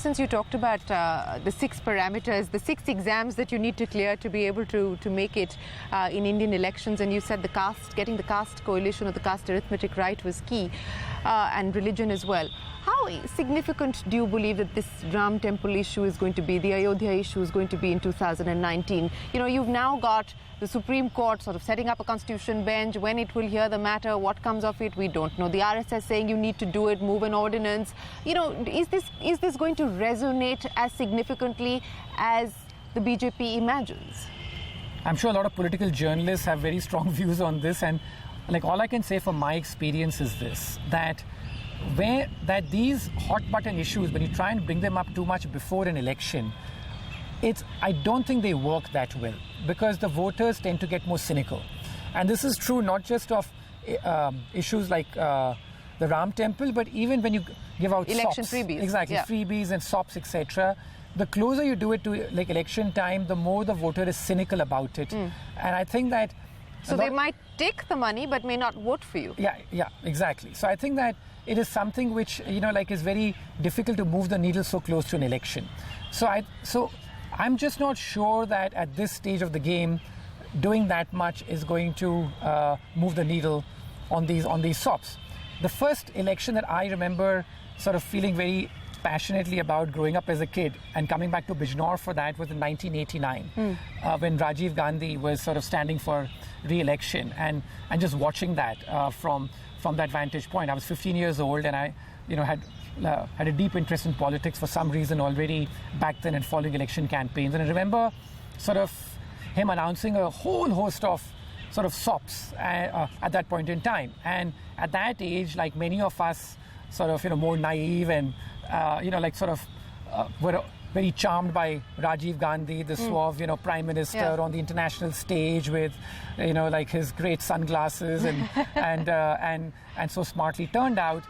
since you talked about the 6 parameters, the 6 exams that you need to clear to be able to make it in Indian elections, and you said getting the caste coalition or the caste arithmetic right was key, and religion as well. How significant do you believe that this Ram temple issue is going to be, the Ayodhya issue is going to be in 2019? You know, you've now got the Supreme Court sort of setting up a constitution bench. When it will hear the matter, what comes of it, we don't know. The RSS saying you need to do it, move an ordinance. You know, is this going to resonate as significantly as the BJP imagines? I'm sure a lot of political journalists have very strong views on this, and like all I can say from my experience is this, that these hot button issues, when you try and bring them up too much before an election, I don't think they work that well, because the voters tend to get more cynical. And this is true not just of issues like the Ram temple, but even when you give out election SOPs. freebies. Exactly, yeah. Freebies and SOPs, etc. The closer you do it to like election time, the more the voter is cynical about it. And I think that... So they might take the money but may not vote for you. Yeah, exactly. So I think that it is something which, you know, like is very difficult to move the needle so close to an election. So I'm just not sure that at this stage of the game, doing that much is going to move the needle on these SOPs. The first election that I remember sort of feeling very passionately about growing up as a kid and coming back to Bijnor for that was in 1989, when Rajiv Gandhi was sort of standing for re-election, and just watching that from that vantage point. I was 15 years old, and I, you know, had a deep interest in politics for some reason already back then and following election campaigns. And I remember sort of him announcing a whole host of sort of SOPs at that point in time. And at that age, like many of us, sort of, you know, more naive and, you know, like sort of were very charmed by Rajiv Gandhi, the suave, you know, prime minister on the international stage with, you know, like his great sunglasses and so smartly turned out.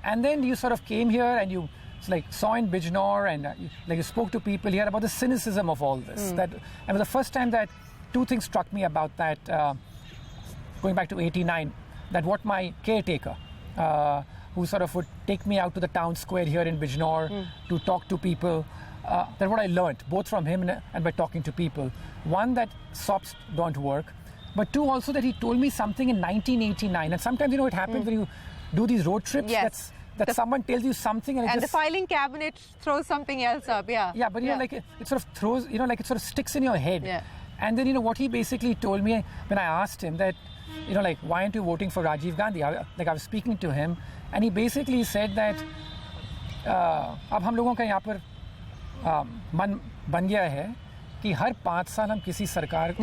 And then you sort of came here and you like saw in Bijnor and like you spoke to people here about the cynicism of all this. That, and the first time that two things struck me about that, going back to 89, that what my caretaker, who sort of would take me out to the town square here in Bijnor to talk to people, that what I learned, both from him and by talking to people. One, that SOPs don't work, but two, also that he told me something in 1989. And sometimes, you know, it happens when you do these road trips, that someone tells you something and the filing cabinet throws something else up, Yeah, but you know, like it sort of throws, you know, like it sort of sticks in your head. Yeah. And then, you know, what he basically told me when I asked him that, you know, like, why aren't you voting for Rajiv Gandhi? I was speaking to him, and he basically said that, अब हम लोगों का यहाँ पर मन बन गया है कि हर 5 साल हम किसी सरकार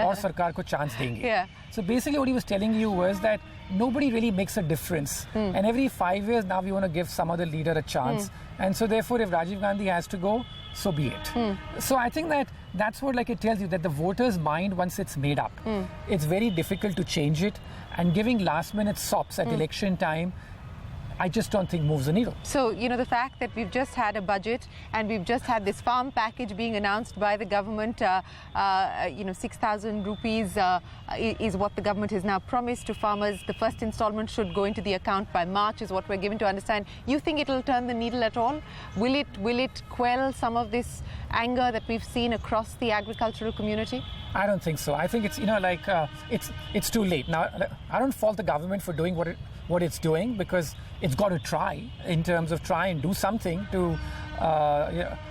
और सरकार को chance देंगे. So basically what he was telling you was that nobody really makes a difference. And every 5 years now we want to give some other leader a chance. And so therefore if Rajiv Gandhi has to go, so be it. So I think that that's what like it tells you, that the voter's mind, once it's made up, it's very difficult to change it. And giving last minute SOPs at election time, I just don't think moves the needle. So, you know, the fact that we've just had a budget and we've just had this farm package being announced by the government, you know, 6,000 rupees is what the government has now promised to farmers. The first installment should go into the account by March, is what we're given to understand. You think it'll turn the needle at all? Will it quell some of this anger that we've seen across the agricultural community? I don't think so. I think it's, you know, like it's too late. Now, I don't fault the government for doing what it's doing, because it's got to try in terms of try and do something to,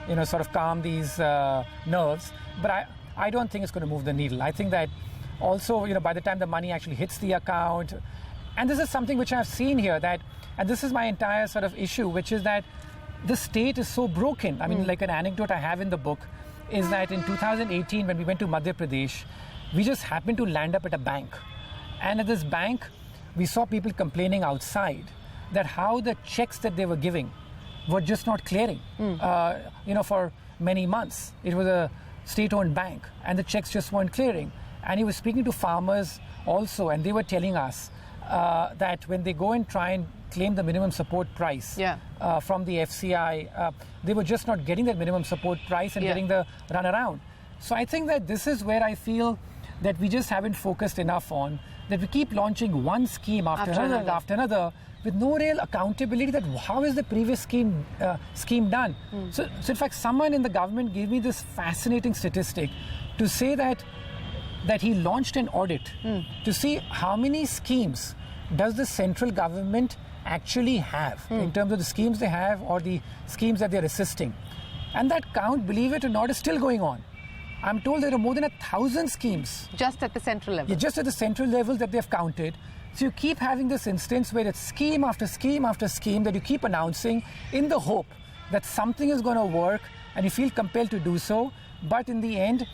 you know, sort of calm these nerves. But I don't think it's going to move the needle. I think that also, you know, by the time the money actually hits the account, and this is something which I've seen here, that, and this is my entire sort of issue, which is that the state is so broken. I mean, like an anecdote I have in the book is that in 2018, when we went to Madhya Pradesh, we just happened to land up at a bank. And at this bank, we saw people complaining outside that how the checks that they were giving were just not clearing, you know, for many months. It was a state-owned bank, and the checks just weren't clearing. And he was speaking to farmers also, and they were telling us that when they go and try and claim the minimum support price from the FCI, they were just not getting that minimum support price and getting the runaround. So I think that this is where I feel that we just haven't focused enough on, that we keep launching one scheme after another, with no real accountability that how is the previous scheme done. So in fact, someone in the government gave me this fascinating statistic to say that he launched an audit to see how many schemes does the central government actually have in terms of the schemes they have or the schemes that they're assisting. And that count, believe it or not, is still going on. I'm told there are more than 1,000 schemes. Just at the central level? Yeah, just at the central level that they've counted. So you keep having this instance where it's scheme after scheme after scheme that you keep announcing in the hope that something is going to work and you feel compelled to do so. But in the end,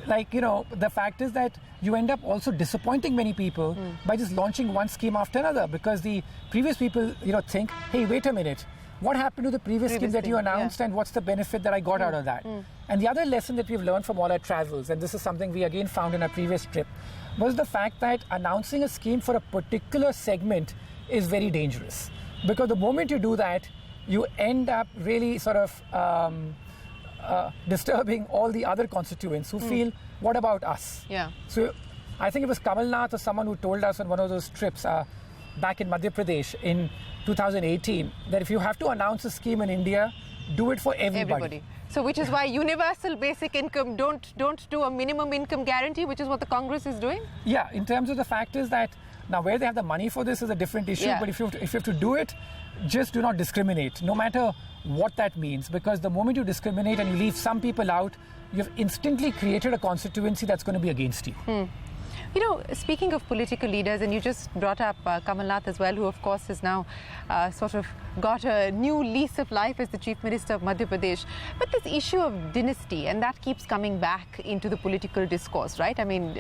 the fact is that you end up also disappointing many people by just launching one scheme after another, because the previous people, think, hey, wait a minute. What happened to the previous scheme that you announced and what's the benefit that I got out of that? And the other lesson that we've learned from all our travels, and this is something we again found in our previous trip, was the fact that announcing a scheme for a particular segment is very dangerous. Because the moment you do that, you end up really sort of disturbing all the other constituents who feel, what about us? Yeah. So I think it was Kamal Nath or someone who told us on one of those trips back in Madhya Pradesh in 2018 that if you have to announce a scheme in India, do it for everybody. So which is why universal basic income, don't do a minimum income guarantee, which is what the Congress is doing? Yeah, in terms of the fact is that now where they have the money for this is a different issue, but if you have to do it, just do not discriminate, no matter what that means, because the moment you discriminate and you leave some people out, you've instantly created a constituency that's going to be against you. Speaking of political leaders, and you just brought up Kamal Nath as well, who of course has now sort of got a new lease of life as the Chief Minister of Madhya Pradesh. But this issue of dynasty, and that keeps coming back into the political discourse, right? I mean,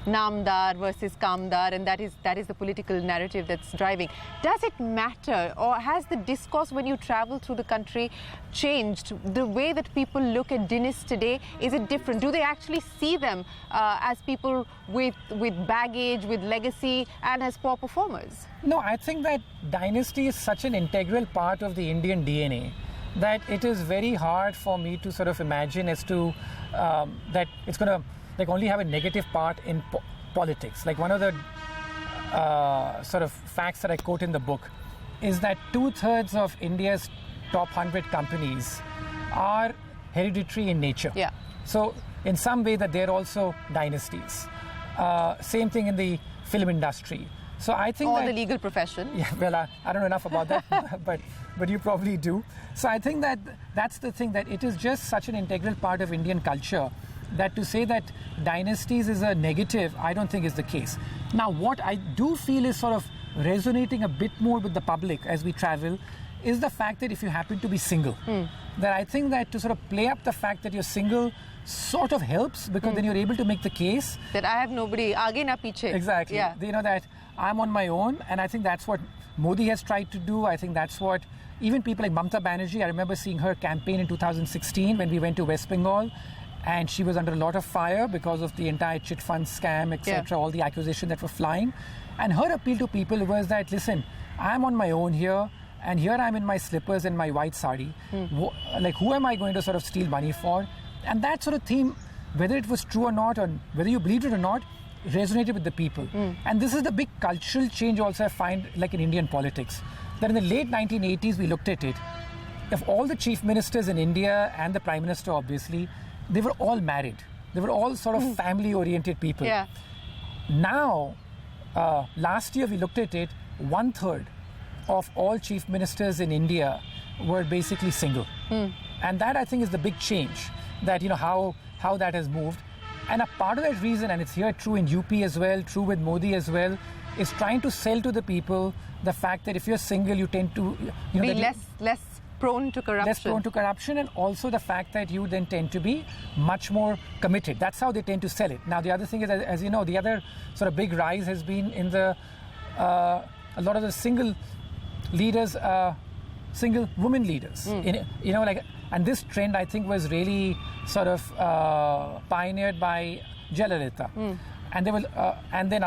Namdar versus Kamdar, and that is the political narrative that's driving. Does it matter, or has the discourse when you travel through the country changed? The way that people look at dynasts today, is it different? Do they actually see them as people with baggage, with legacy, and as poor performers? No, I think that dynasty is such an integral part of the Indian DNA that it is very hard for me to sort of imagine as to that it's going to only have a negative part in politics. Like one of the sort of facts that I quote in the book is that 2/3 of India's top 100 companies are hereditary in nature. Yeah. So in some way that they're also dynasties. Same thing in the film industry. So I think or the legal profession. Yeah, well, I don't know enough about that, but you probably do. So I think that that's the thing, that it is just such an integral part of Indian culture that to say that dynasties is a negative, I don't think is the case. Now, what I do feel is sort of resonating a bit more with the public as we travel is the fact that if you happen to be single, that I think that to sort of play up the fact that you're single sort of helps, because then you're able to make the case that I have nobody, aage na piche. Exactly. Yeah. That I'm on my own, and I think that's what Modi has tried to do. I think that's what even people like Mamata Banerjee, I remember seeing her campaign in 2016 when we went to West Bengal, and she was under a lot of fire because of the entire chit fund scam, etc., all the accusations that were flying. And her appeal to people was that, listen, I'm on my own here, and here I'm in my slippers and my white sari. Who am I going to sort of steal money for? And that sort of theme, whether it was true or not, or whether you believed it or not, resonated with the people. And this is the big cultural change also I find, like in Indian politics, that in the late 1980s we looked at it. Of all the chief ministers in India and the prime minister, obviously, they were all married. They were all sort of family-oriented people. Yeah. Now, last year we looked at it, 1/3 of all chief ministers in India were basically single. And that, I think, is the big change, that, how that has moved. And a part of that reason, and it's here true in UP as well, true with Modi as well, is trying to sell to the people the fact that if you're single, you tend to be less prone to corruption. Less prone to corruption, and also the fact that you then tend to be much more committed. That's how they tend to sell it. Now, the other thing is, as you know, the other sort of big rise has been in a lot of the single leaders, single women leaders. And this trend, I think, was really sort of pioneered by Jayalalitha. And they will, and then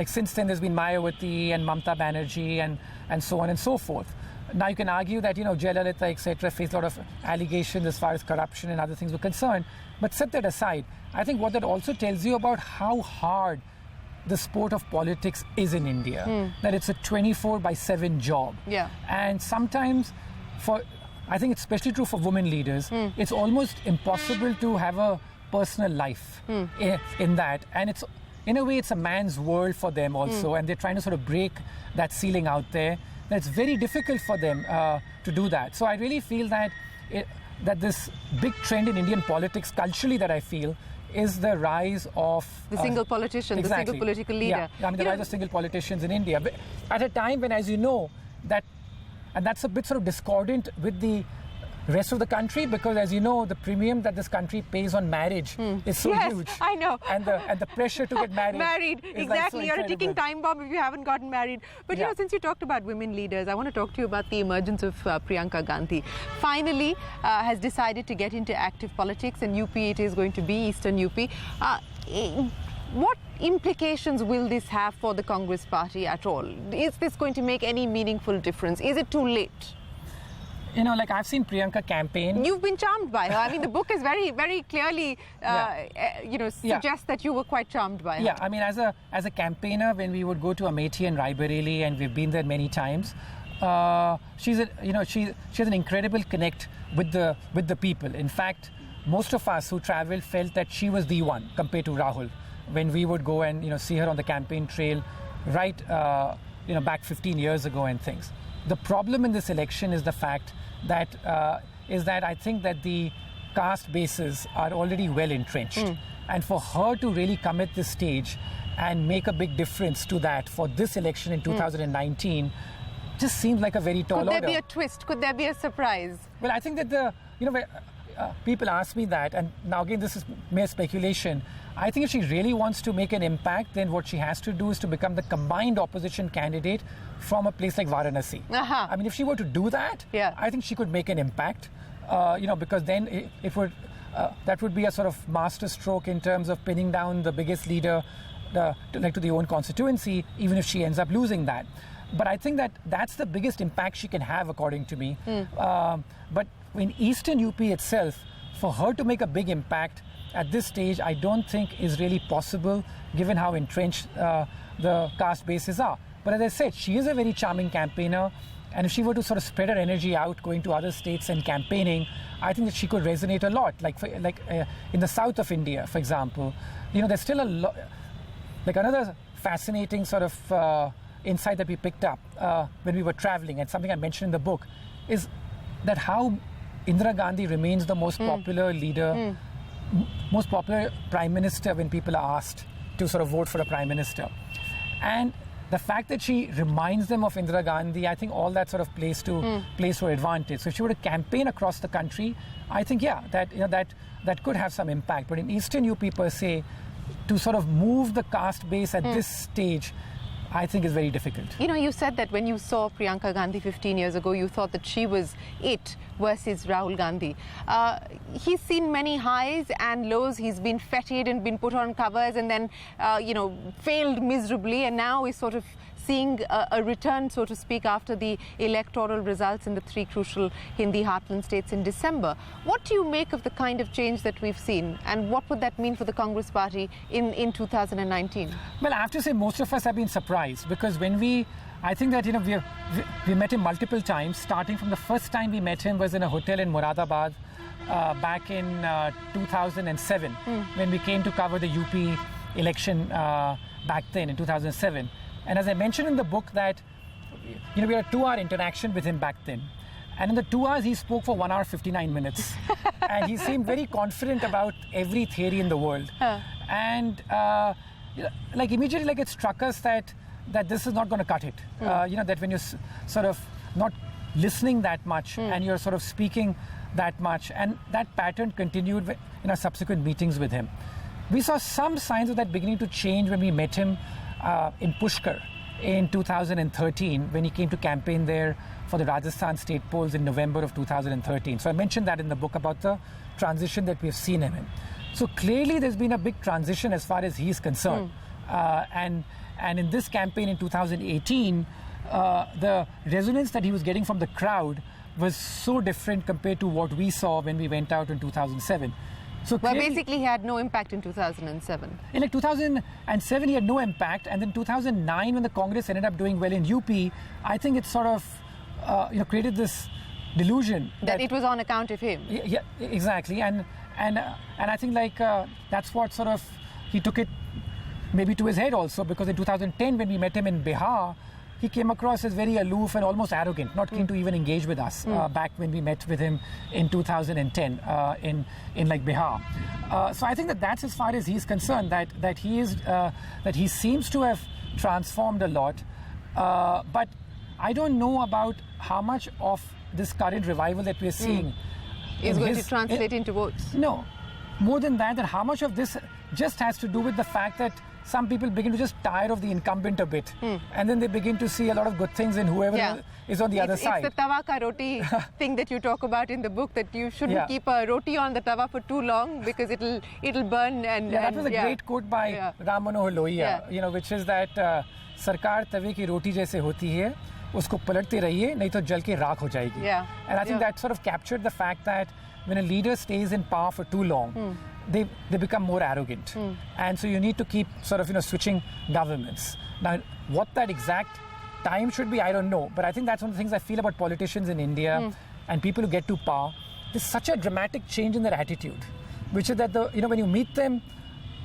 since then, there's been Mayawati and Mamata Banerjee and so on and so forth. Now you can argue that Jayalalitha, etc., faced a lot of allegations as far as corruption and other things were concerned. But set that aside, I think what that also tells you about how hard the sport of politics is in India. That it's a 24/7 job. Yeah. And sometimes, I think it's especially true for women leaders, it's almost impossible to have a personal life in that. And it's, in a way, it's a man's world for them also. And they're trying to sort of break that ceiling out there. And it's very difficult for them to do that. So I really feel that that this big trend in Indian politics culturally that I feel is the rise of the single politician, exactly. the single political leader. Yeah, I mean, the rise of single politicians in India. But at a time when, as you know, and that's a bit sort of discordant with the rest of the country, because as you know, the premium that this country pays on marriage is so huge. Yes, I know. And the pressure to get married. Is exactly. Like so You're a ticking time bomb if you haven't gotten married. But you know, since you talked about women leaders, I want to talk to you about the emergence of Priyanka Gandhi. Finally has decided to get into active politics, and UP it is going to be, Eastern UP. What implications will this have for the Congress party at all? Is this going to make any meaningful difference? Is it too late? You know, like I've seen Priyanka campaign. You've been charmed by her. I mean, the book is very, very clearly, suggests that you were quite charmed by her. Yeah, I mean, as a campaigner, when we would go to Amethi and Raebareli, and we've been there many times, she has an incredible connect with the people. In fact, most of us who travelled felt that she was the one compared to Rahul when we would go and see her on the campaign trail, right, back 15 years ago and things. The problem in this election is the fact that I think that the caste bases are already well entrenched. And for her to really come at this stage and make a big difference to that for this election in 2019 just seems like a very tall order. Could there be a twist? Could there be a surprise? Well, I think that people ask me that, and now again this is mere speculation. I think if she really wants to make an impact, then what she has to do is to become the combined opposition candidate from a place like Varanasi. I mean, if she were to do that, I think she could make an impact, because then that would be a sort of master stroke in terms of pinning down the biggest leader to the own constituency, even if she ends up losing that. But I think that's the biggest impact she can have, according to me. But in Eastern UP itself, for her to make a big impact at this stage, I don't think is really possible, given how entrenched the caste bases are. But as I said, she is a very charming campaigner, and if she were to sort of spread her energy out, going to other states and campaigning, I think that she could resonate a lot. Like in the south of India, for example, there's still a lot. Like another fascinating sort of insight that we picked up when we were traveling, and something I mentioned in the book, is that how Indira Gandhi remains the most popular leader, most popular prime minister when people are asked to sort of vote for a prime minister. And the fact that she reminds them of Indira Gandhi, I think all that sort of plays to her advantage. So if she were to campaign across the country, I think, that could have some impact. But in Eastern UP per se, to sort of move the caste base at this stage, I think is very difficult. You said that when you saw Priyanka Gandhi 15 years ago, you thought that she was it versus Rahul Gandhi. He's seen many highs and lows. He's been feted and been put on covers and then, failed miserably. And now he's sort of seeing a return, so to speak, after the electoral results in the three crucial Hindi heartland states in December. What do you make of the kind of change that we've seen, and what would that mean for the Congress party in 2019? Well, I have to say most of us have been surprised, because I think that we met him multiple times. Starting from the first time we met him was in a hotel in Moradabad back in 2007 when we came to cover the UP election back then in 2007. And as I mentioned in the book that, we had a 2-hour interaction with him back then. And in the 2 hours, he spoke for 1 hour, 59 minutes. And he seemed very confident about every theory in the world. And immediately, it struck us that this is not going to cut it. That when you're sort of not listening that much and you're sort of speaking that much. And that pattern continued in our subsequent meetings with him. We saw some signs of that beginning to change when we met him in Pushkar in 2013, when he came to campaign there for the Rajasthan state polls in November of 2013. So I mentioned that in the book about the transition that we've seen him in. So clearly there's been a big transition as far as he's concerned. And in this campaign in 2018, the resonance that he was getting from the crowd was so different compared to what we saw when we went out in 2007. So well, basically, he had no impact in 2007. In like 2007, he had no impact, and then 2009, when the Congress ended up doing well in UP, I think it sort of created this delusion that it was on account of him. Yeah, exactly, and I think that's what sort of he took it maybe to his head also, because in 2010, when we met him in Bihar, he came across as very aloof and almost arrogant, not keen to even engage with us back when we met with him in 2010 in Bihar. So I think that's as far as he's concerned, that he seems to have transformed a lot. But I don't know about how much of this current revival that we're seeing is going to translate into votes. No, more than that how much of this just has to do with the fact that some people begin to just tire of the incumbent a bit, and then they begin to see a lot of good things in whoever is on the other side. It's the tawa ka roti thing that you talk about in the book, that you shouldn't keep a roti on the tawa for too long because it'll burn. And that was a great quote by Ram Manohar Lohia, which is that sarkar tawe ki roti jaise hoti hai, usko palatते रहिए नहीं तो जल के राख हो जाएगी. And I think that sort of captured the fact that when a leader stays in power for too long, they become more arrogant. And so you need to keep sort of switching governments. Now, what that exact time should be, I don't know. But I think that's one of the things I feel about politicians in India and people who get to power. There's such a dramatic change in their attitude, which is that when you meet them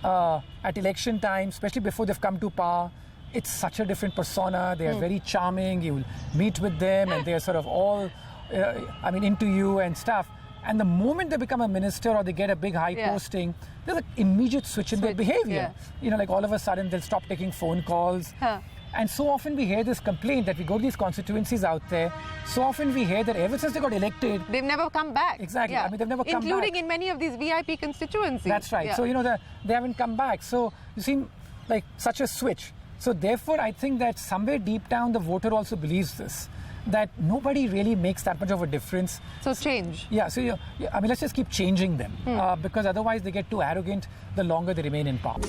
at election time, especially before they've come to power, it's such a different persona. They are very charming. You will meet with them and they're sort of all, into you and stuff. And the moment they become a minister or they get a big high posting, there's an immediate switch in their behavior. Like all of a sudden they'll stop taking phone calls. And so often we hear this complaint that we go to these constituencies out there. So often we hear that ever since they got elected, they've never come back. Exactly. They've never come back. Including in many of these VIP constituencies. That's right. So, they haven't come back. So you seem like such a switch. So therefore, I think that somewhere deep down, the voter also believes this, that nobody really makes that much of a difference. So change. So let's just keep changing them because otherwise they get too arrogant the longer they remain in power.